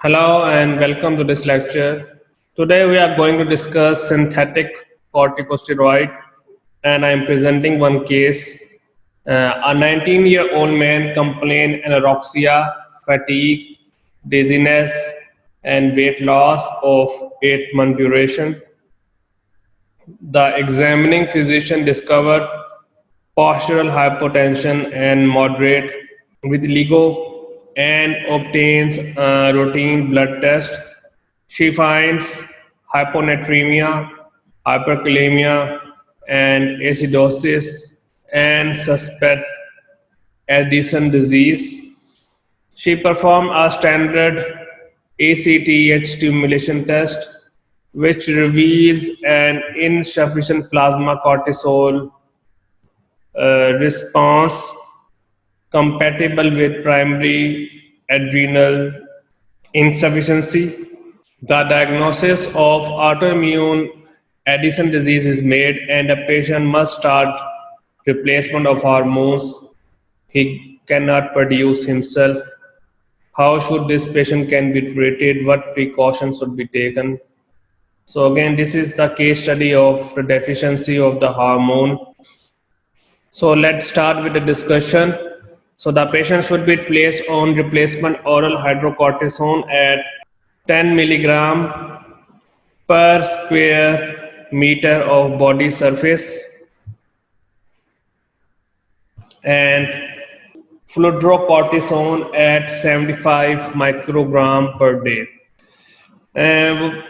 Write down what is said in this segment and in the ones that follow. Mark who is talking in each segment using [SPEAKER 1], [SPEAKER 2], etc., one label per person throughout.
[SPEAKER 1] Hello and welcome to this lecture. Today we are going to discuss synthetic corticosteroid and I am presenting one case. A 19-year-old man complained anorexia, fatigue, dizziness and weight loss of 8-month duration. The examining physician discovered postural hypotension and moderate vitiligo and obtains a routine blood test. She finds hyponatremia, hyperkalemia, and acidosis and suspect Addison disease. She performed a standard ACTH stimulation test, which reveals an insufficient plasma cortisol response compatible with primary adrenal insufficiency. The diagnosis of autoimmune Addison disease is made, and a patient must start replacement of hormones he cannot produce himself. How should this patient can be treated? What precautions should be taken? So again, this is the case study of the deficiency of the hormone. So let's start with the discussion. So the patient should be placed on replacement oral hydrocortisone at 10 milligram per square meter of body surface and fludrocortisone at 75 microgram per day.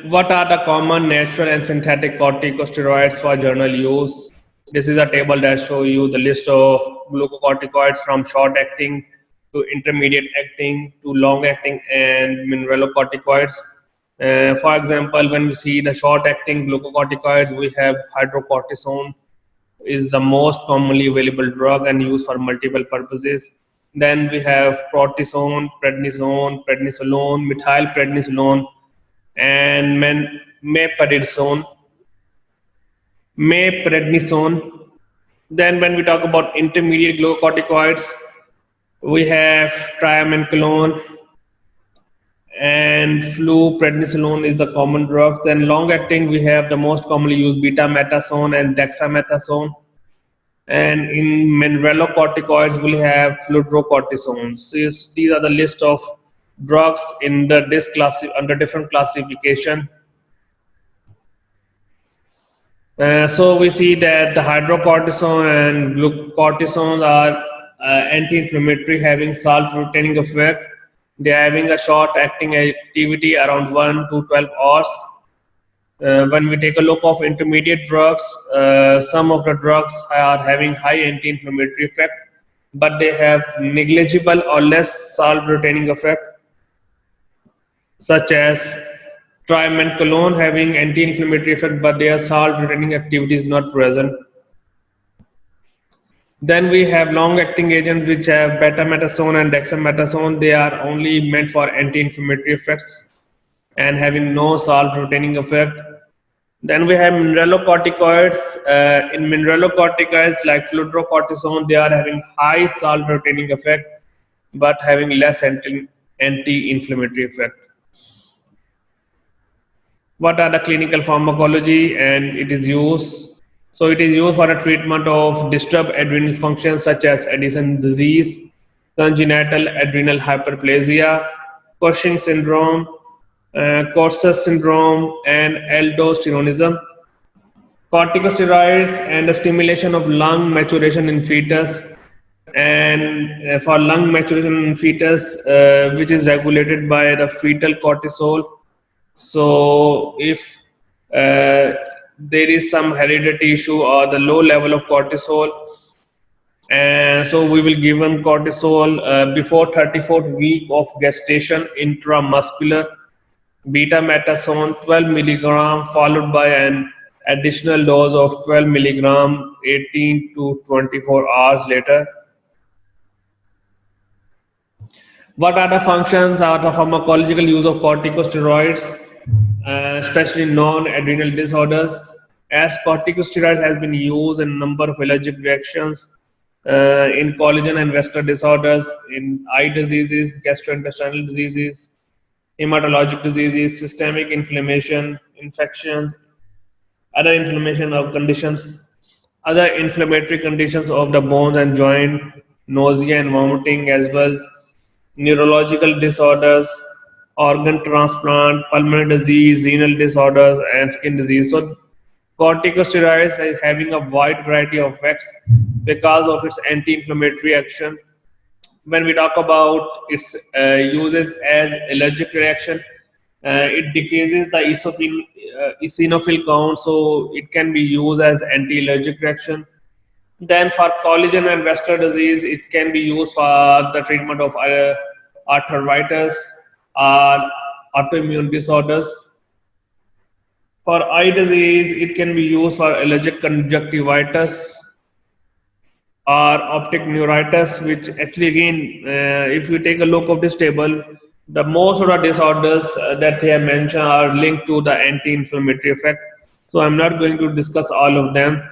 [SPEAKER 1] What are the common natural and synthetic corticosteroids for general use? This is a table that shows you the list of glucocorticoids from short acting to intermediate acting to long acting and mineralocorticoids. For example, when we see the short acting glucocorticoids, we have hydrocortisone is the most commonly available drug and used for multiple purposes. Then we have cortisone, prednisolone, methylprednisolone, and meprednisone. Then, when we talk about intermediate glucocorticoids, we have triamcinolone and fluprednisolone is the common drugs. Then, long-acting, we have the most commonly used beta-metasone and dexamethasone. And in mineralocorticoids, we'll have fludrocortisone. So these are the list of drugs in the under different classification. So we see that the hydrocortisone and glucocortisones are anti-inflammatory, having salt-retaining effect. They are having a short-acting activity around 1 to 12 hours. When we take a look of intermediate drugs, some of the drugs are having high anti-inflammatory effect, but they have negligible or less salt-retaining effect, such as triamcinolone having anti-inflammatory effect, but their salt-retaining activity is not present. Then we have long-acting agents which have beta-metasone and dexamethasone. They are only meant for anti-inflammatory effects and having no salt-retaining effect. Then we have mineralocorticoids. In mineralocorticoids like fludrocortisone, they are having high salt-retaining effect, but having less anti-inflammatory effect. What are the clinical pharmacology and it is used? So it is used for the treatment of disturbed adrenal function such as Addison disease, congenital adrenal hyperplasia, Cushing syndrome, Courses syndrome, and aldosteronism. Corticosteroids and the stimulation of lung maturation in fetus, and for lung maturation in fetus, which is regulated by the fetal cortisol. So if there is some hereditary issue or the low level of cortisol, and so we will give them cortisol before 34th week of gestation intramuscular, beta-metasone 12 milligram followed by an additional dose of 12 milligram 18 to 24 hours later. What are the functions or the pharmacological use of corticosteroids, especially non-adrenal disorders? As corticosteroid has been used in a number of allergic reactions, in collagen and vascular disorders, in eye diseases, gastrointestinal diseases, Hematologic diseases, systemic inflammation, infections, other inflammation of conditions, other inflammatory conditions of the bones and joint, nausea and vomiting as well, neurological disorders, organ transplant, pulmonary disease, renal disorders, and skin disease. So, corticosteroids are having a wide variety of effects because of its anti-inflammatory action. When we talk about its uses as allergic reaction, it decreases the eosinophil count, so it can be used as anti-allergic reaction. Then for collagen and vascular disease, it can be used for the treatment of arthritis or autoimmune disorders. For eye disease, it can be used for allergic conjunctivitis or optic neuritis, which actually again, if you take a look of this table, the most of the disorders that they have mentioned are linked to the anti-inflammatory effect. So I'm not going to discuss all of them,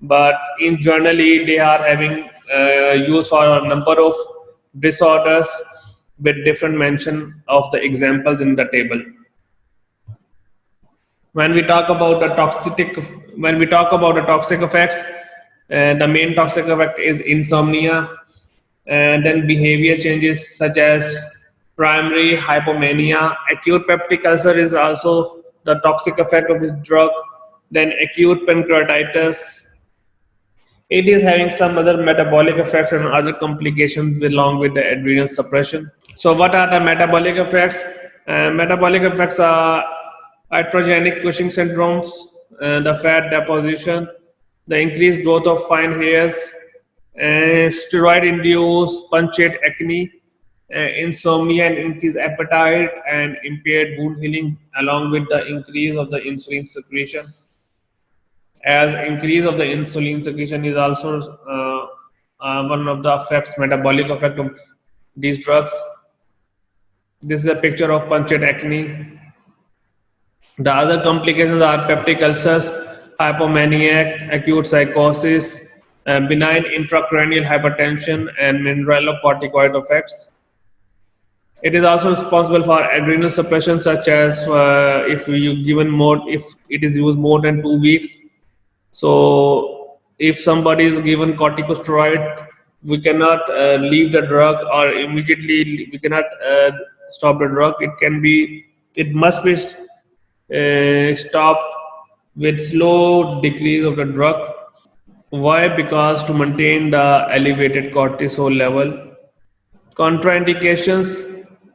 [SPEAKER 1] but in generally they are having use for a number of disorders with different mention of the examples in the table. When we talk about the toxic effects, the main toxic effect is insomnia, and then behavior changes such as primary hypomania. Acute peptic ulcer is also the toxic effect of this drug. Then acute pancreatitis, it is having some other metabolic effects and other complications along with the adrenal suppression. So, what are the metabolic effects? Metabolic effects are iatrogenic Cushing syndromes, the fat deposition, the increased growth of fine hairs, steroid-induced punctate acne, insomnia and increased appetite, and impaired wound healing, along with the increase of the insulin secretion. As increase of the insulin secretion is also one of the effects, metabolic effect of these drugs. This is a picture of punctate acne. The other complications are peptic ulcers, hypomaniac, acute psychosis, benign intracranial hypertension, and mineralocorticoid effects. It is also responsible for adrenal suppression, such as if it is used more than 2 weeks. So, if somebody is given corticosteroid, we cannot leave the drug, or immediately we cannot stop the drug. It must be stopped with slow decrease of the drug. Why? Because to maintain the elevated cortisol level. Contraindications,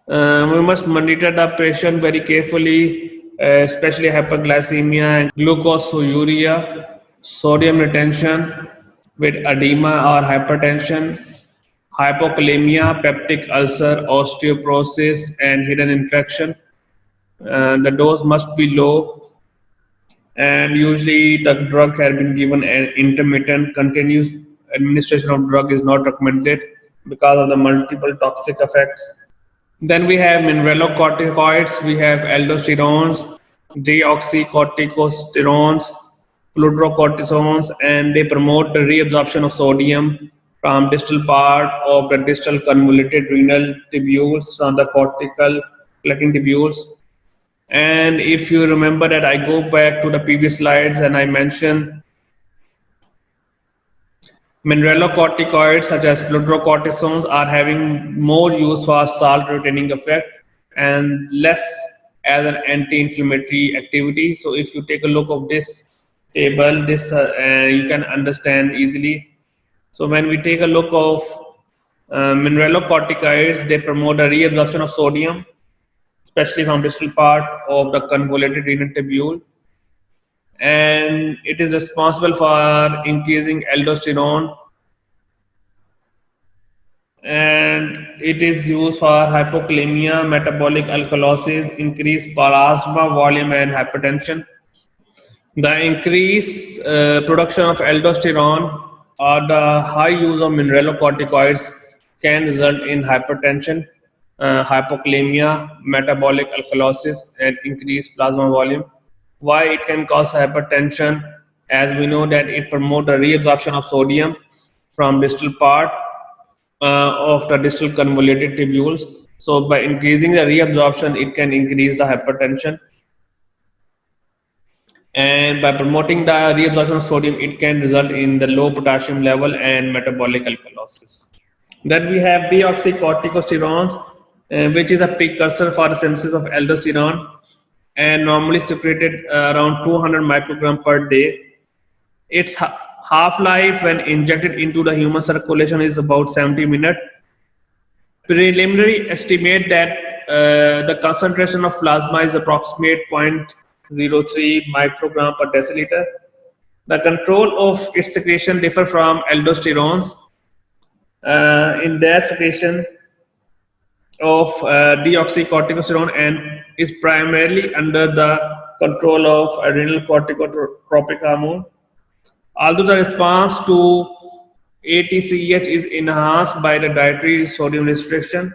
[SPEAKER 1] we must monitor the patient very carefully, especially hyperglycemia and glucosuria, sodium retention with edema or hypertension, hypokalemia, peptic ulcer, osteoporosis, and hidden infection. The dose must be low, and usually the drug has been given an intermittent. Continuous administration of drug is not recommended because of the multiple toxic effects. Then we have mineralocorticoids, we have aldosterones, deoxycorticosterones, fludrocortisones, and they promote the reabsorption of sodium from distal part of the distal convoluted renal tubules from the cortical collecting tubules. And if you remember that I go back to the previous slides and I mentioned mineralocorticoids such as fludrocortisones are having more use for salt retaining effect and less as an anti-inflammatory activity. So if you take a look of this table, this you can understand easily. So when we take a look of mineralocorticoids, they promote a reabsorption of sodium, especially from distal part of the convoluted renal tubule, and it is responsible for increasing aldosterone, and it is used for hypokalemia, metabolic alkalosis, increased plasma volume, and hypertension. The increased production of aldosterone or the high use of mineralocorticoids can result in hypertension, hypokalemia, metabolic alkalosis, and increased plasma volume. Why it can cause hypertension? As we know that it promotes the reabsorption of sodium from distal part of the distal convoluted tubules, So by increasing the reabsorption, it can increase the hypertension, and by promoting the reabsorption of sodium, it can result in the low potassium level and metabolic alkalosis. Then we have deoxycorticosterones, which is a precursor for the synthesis of aldosterone and normally secreted around 200 microgram per day. Its half-life when injected into the human circulation is about 70 minutes. Preliminary estimate that the concentration of plasma is approximate 0.03 microgram per deciliter. The control of its secretion differ from aldosterones. In their secretion of deoxycorticosterone and is primarily under the control of adrenal corticotropic hormone. Although the response to ATCH is enhanced by the dietary sodium restriction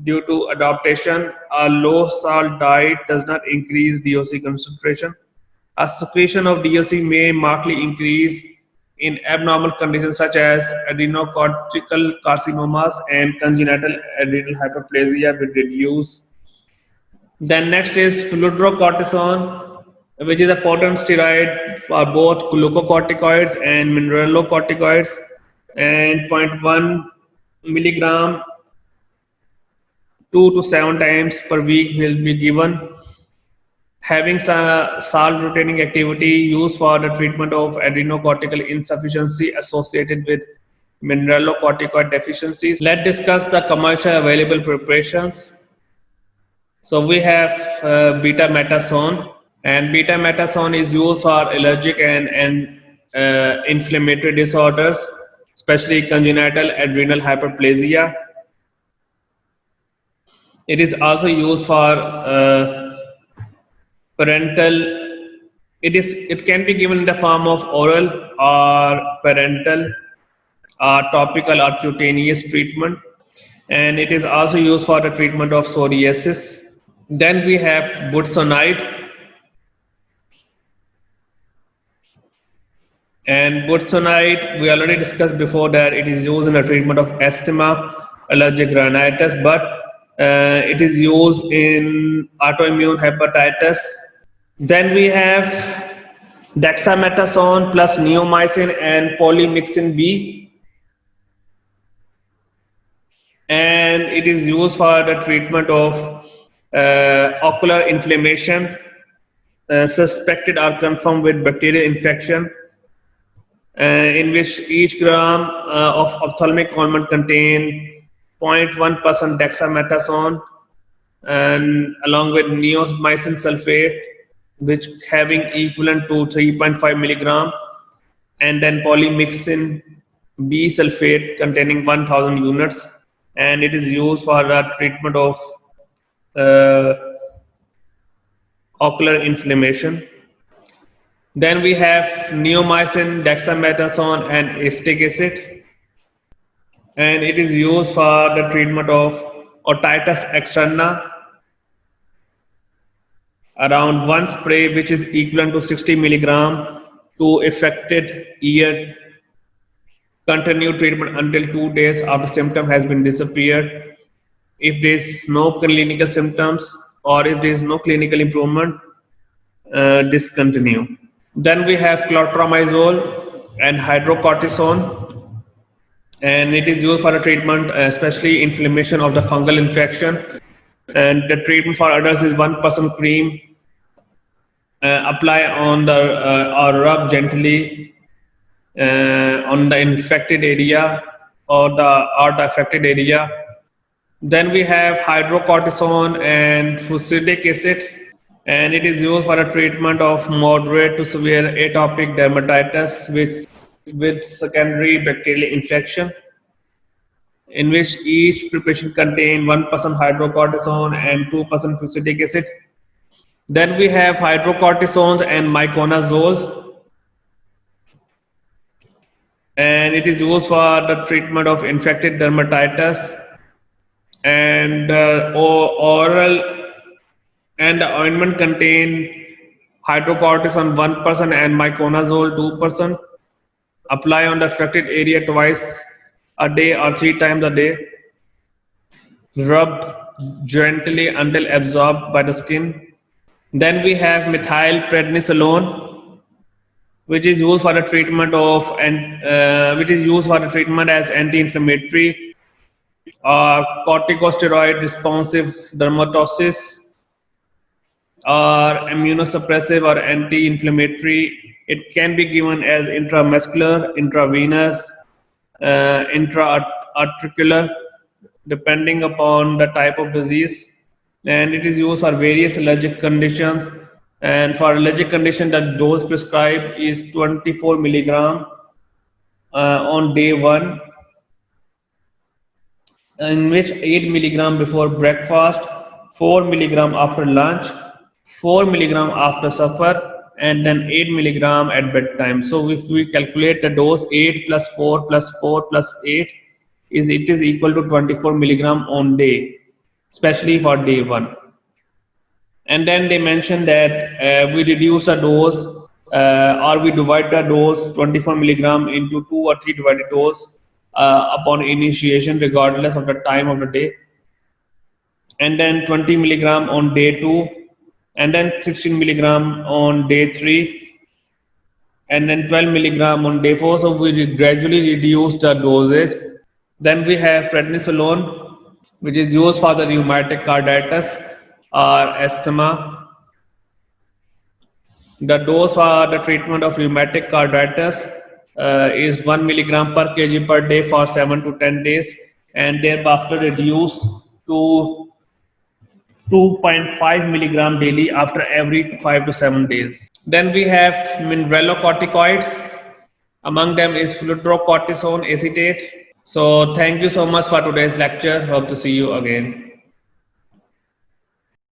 [SPEAKER 1] due to adaptation, a low salt diet does not increase DOC concentration. A secretion of DOC may markedly increase in abnormal conditions such as adrenocortical carcinomas and congenital adrenal hyperplasia with reduced. Then next is fludrocortisone, which is a potent steroid for both glucocorticoids and mineralocorticoids, and zero point 0.1 milligram 2 to 7 times per week will be given. Having salt retaining activity used for the treatment of adrenocortical insufficiency associated with mineralocorticoid deficiencies. Let's discuss the commercially available preparations. So we have beta-metasone, and beta-metasone is used for allergic and inflammatory disorders, especially congenital adrenal hyperplasia. It is also used for parental. It can be given in the form of oral or parental, topical or cutaneous treatment, and it is also used for the treatment of psoriasis. Then we have budesonide, and budesonide we already discussed before that it is used in the treatment of asthma, allergic rhinitis, but it is used in autoimmune hepatitis. Then we have dexamethasone plus neomycin and polymyxin B, and it is used for the treatment of ocular inflammation suspected or confirmed with bacterial infection, in which each gram of ophthalmic ointment contain 0.1% dexamethasone, and along with neomycin sulfate, which having equivalent to 3.5 milligram, and then polymyxin B sulfate containing 1000 units, and it is used for the treatment of ocular inflammation. Then we have neomycin, dexamethasone, and acetic acid, and it is used for the treatment of otitis externa. Around one spray, which is equivalent to 60 milligram to affected ear. Continue treatment until 2 days after symptom has been disappeared. If there is no clinical symptoms or if there is no clinical improvement, discontinue. Then we have clotrimazole and hydrocortisone, and it is used for the treatment, especially inflammation of the fungal infection. And the treatment for adults is 1% cream. Apply on the or rub gently on the infected area or the affected area. Then we have hydrocortisone and fusidic acid, and it is used for the treatment of moderate to severe atopic dermatitis with secondary bacterial infection, in which each preparation contains 1% hydrocortisone and 2% fusidic acid. Then we have hydrocortisones and miconazoles, and it is used for the treatment of infected dermatitis, and oral, and the ointment contain hydrocortisone 1% and miconazole 2%. Apply on the affected area twice a day or 3 times a day. Rub gently until absorbed by the skin. Then we have methylprednisolone, which is used for the treatment of and which is used for the treatment as anti-inflammatory or corticosteroid responsive dermatosis or immunosuppressive or anti-inflammatory. It can be given as intramuscular, intravenous, intra-articular, depending upon the type of disease. And it is used for various allergic conditions. And for allergic condition, the dose prescribed is 24 milligram on day one, in which 8 milligram before breakfast, 4 milligram after lunch, 4 milligram after supper, and then 8 milligram at bedtime. So if we calculate the dose, 8 plus 4 plus 4 plus 8 is it is equal to 24 milligram on day, especially for day one. And then they mentioned that we reduce a dose or we divide the dose 24 milligram into 2 or 3 divided dose upon initiation regardless of the time of the day, and then 20 milligram on day 2, and then 16 milligram on day 3, and then 12 milligram on day 4. So we gradually reduce the dosage. Then we have prednisolone, which is used for the rheumatic arthritis or asthma. The dose for the treatment of rheumatic arthritis is 1 milligram per kg per day for 7 to 10 days, and thereafter reduce to 2.5 milligram daily after every 5 to 7 days. Then we have mineralocorticoids. Among them is fludrocortisone acetate. So thank you so much for today's lecture. Hope to see you again.